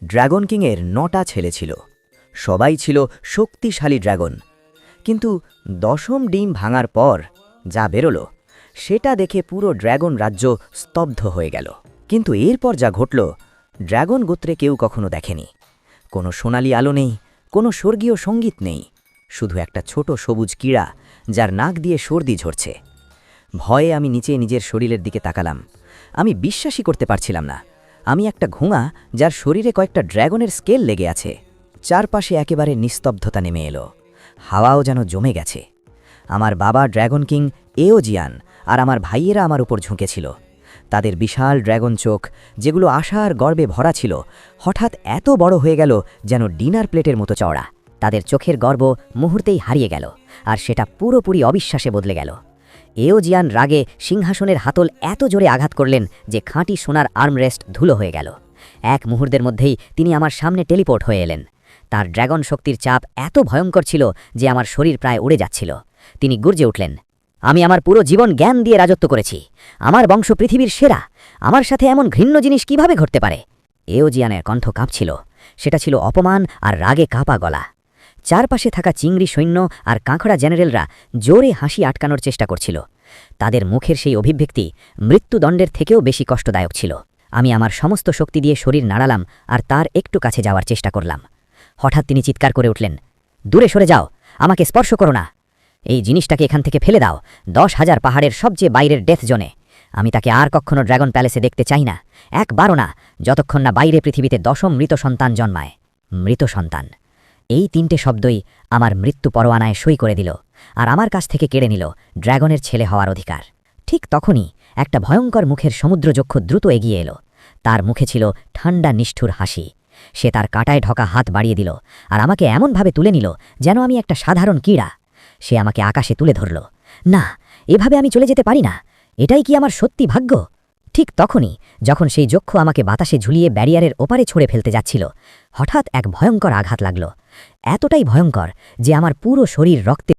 Dragon কিংয়ের ৯টা ছেলে ছিল। সবাই ছিল শক্তিশালী ড্রাগন। কিন্তু ১০ম ডিম ভাঙার পর যা বেরোল সেটা দেখে পুরো ড্রাগন রাজ্য স্তব্ধ হয়ে গেল। কিন্তু এরপর যা ঘটল ড্রাগন গোত্রে কেউ কখনো দেখেনি। কোনো সোনালি আলো নেই, কোনো স্বর্গীয় সঙ্গীত নেই, শুধু একটা ছোট সবুজ কীড়া যার নাক দিয়ে সর্দি ঝরছে। ভয়ে আমি নিচে নিজের শরীরের দিকে তাকালাম। আমি বিশ্বাসই করতে পারছিলাম না। আমি একটা ঘোঙা যার শরীরে কয়েকটা ড্রাগনের স্কেল লেগে আছে। চারপাশে একেবারে নিস্তব্ধতা নেমে এলো। হাওয়াও যেন জমে গেছে। আমার বাবা ড্রাগন কিং এওজিয়ান আর আমার ভাইয়েরা আমার উপর ঝুঁকেছিল। তাদের বিশাল ড্রাগন চোখ, যেগুলো আশা আর গর্বে ভরা ছিল, হঠাৎ এত বড় হয়ে গেল যেন ডিনার প্লেটের মতো চওড়া। তাদের চোখের গর্ব মুহূর্তেই হারিয়ে গেল, আর সেটা পুরোপুরি অবিশ্বাসে বদলে গেল। এওজিয়ান রাগে সিংহাসনের হাতল এত জোরে আঘাত করলেন যে খাঁটি সোনার আর্মরেস্ট ধুলো হয়ে গেল। এক মুহূর্তের মধ্যেই তিনি আমার সামনে টেলিপোর্ট হয়ে এলেন। তার ড্রাগন শক্তির চাপ এত ভয়ঙ্কর ছিল যে আমার শরীর প্রায় উড়ে যাচ্ছিল। তিনি গর্জে উঠলেন, আমি আমার পুরো জীবন জ্ঞান দিয়ে রাজত্ব করেছি। আমার বংশ পৃথিবীর সেরা। আমার সাথে এমন ঘৃণ্য জিনিস কিভাবে ঘটতে পারে? এওজিয়ানের কণ্ঠ কাঁপছিল। সেটা ছিল অপমান আর রাগে কাঁপা গলা। চারপাশে থাকা চিংড়ি সৈন্য আর কাঁকড়া জেনারেলরা জোরে হাসি আটকানোর চেষ্টা করছিল। তাদের মুখের সেই অভিব্যক্তি মৃত্যুদণ্ডের থেকেও বেশি কষ্টদায়ক ছিল। আমি আমার সমস্ত শক্তি দিয়ে শরীর নাড়ালাম আর তার একটু কাছে যাওয়ার চেষ্টা করলাম। হঠাৎ তিনি চিৎকার করে উঠলেন, দূরে সরে যাও, আমাকে স্পর্শ করো না। এই জিনিসটাকে এখান থেকে ফেলে দাও, ১০,০০০ পাহাড়ের সবচেয়ে বাইরের ডেথ জোনে। আমি তাকে আর কখনো ড্রাগন প্যালেসে দেখতে চাই না, একবারও না, যতক্ষণ না বাইরে পৃথিবীতে ১০ম মৃত সন্তান জন্মায়। মৃত সন্তান, এই ৩টে শব্দই আমার মৃত্যু পরোয়ানায় সই করে দিল আর আমার কাছ থেকে কেড়ে নিল ড্রাগনের ছেলে হওয়ার অধিকার। ঠিক তখনই একটা ভয়ঙ্কর মুখের সমুদ্রযক্ষ দ্রুত এগিয়ে এলো। তার মুখে ছিল ঠান্ডা নিষ্ঠুর হাসি। সে তার কাঁটায় ঢকা হাত বাড়িয়ে দিল আর আমাকে এমনভাবে তুলে নিল যেন আমি একটা সাধারণ কীড়া। সে আমাকে আকাশে তুলে ধরল। না, এভাবে আমি চলে যেতে পারি না। এটাই কি আমার সত্যি ভাগ্য? ঠিক তখনই, যখন সেই যক্ষ আমাকে বাতাসে ঝুলিয়ে ব্যারিয়ারের ওপারে ছুঁড়ে ফেলতে যাচ্ছিল, হঠাৎ এক ভয়ঙ্কর আঘাত লাগল। এতটাই ভয়ঙ্কর যে আমার পুরো শরীর রক্তে